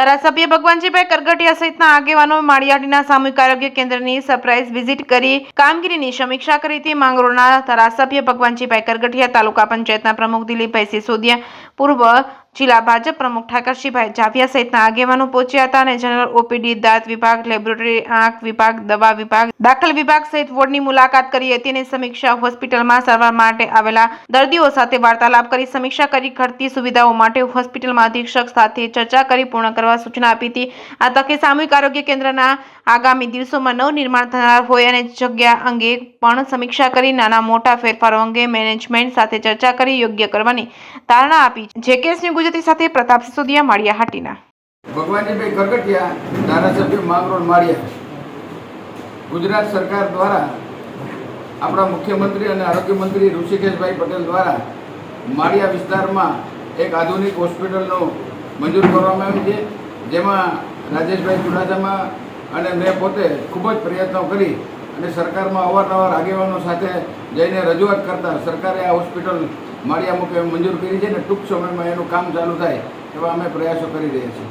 ધારાસભ્ય ભગવાનજીભાઈ કરગટિયા સહિતના આગેવાનો માળિયાહાટીના સામૂહિક આરોગ્ય કેન્દ્રની સરપ્રાઇઝ વિઝિટ કરી કામગીરીની સમીક્ષા કરી હતી। માંગરોળના ધારાસભ્ય ભગવાનજીભાઈ કરગટિયા, તાલુકા પંચાયતના પ્રમુખ દિલીપભાઈ સિસોદિયા, પૂર્વ જિલ્લા ભાજપ પ્રમુખ ઠાકરસિંહભાઈ જાભિયા સહિતના આગેવાનો પહોંચ્યા હતા અને જનરલ ઓપીડી, દાંત વિભાગ, લેબોરેટરી, આંખ વિભાગ, દવા વિભાગ, દાખલ વિભાગ સહિત વોર્ડની મુલાકાત કરી હતી અને સમીક્ષા હોસ્પિટલમાં સારવાર માટે આવેલા દર્દીઓ સાથે વાર્તાલાપ કરી સમીક્ષા કરી ઘટતી સુવિધાઓ માટે હોસ્પિટલમાં અધિક્ષક સાથે ચર્ચા કરી પૂર્ણ કરવા સૂચના આપી હતી। આ તકે સામૂહિક આરોગ્ય કેન્દ્રના આગામી દિવસોમાં નવનિર્માણ થનાર હોય અને જગ્યા અંગે પણ સમીક્ષા કરી નાના મોટા ફેરફારો અંગે મેનેજમેન્ટ સાથે ચર્ચા કરી યોગ્ય કરવાની ધારણા આપી। જેકેએસ ન્યૂઝ ગુજરાતી સાથે પ્રતાપ સિસોદિયા, માળિયાહાટીના। ભગવાનજીભાઈ કરગટિયા, ધારાસભ્ય માંગરોળ માળિયા। ગુજરાત સરકાર દ્વારા આપણા મુખ્યમંત્રી અને આરોગ્ય મંત્રી ઋષિકેશભાઈ પટેલ દ્વારા માળિયા વિસ્તારમાં એક આધુનિક હોસ્પિટલનો મંજૂર કરવામાં આવી છે, જેમાં રાજેશભાઈ ચુડાસમા અને મેં પોતે ખૂબ જ પ્રયત્નો કરી અને સરકારમાં અવારનવાર આગેવાનો સાથે જઈને રજૂઆત કરતા સરકારે આ હોસ્પિટલ માળિયા મુકે મંજૂર કરી છે અને ટૂંક સમયમાં એનું કામ ચાલુ થાય એવા અમે પ્રયાસો કરી રહ્યા છીએ।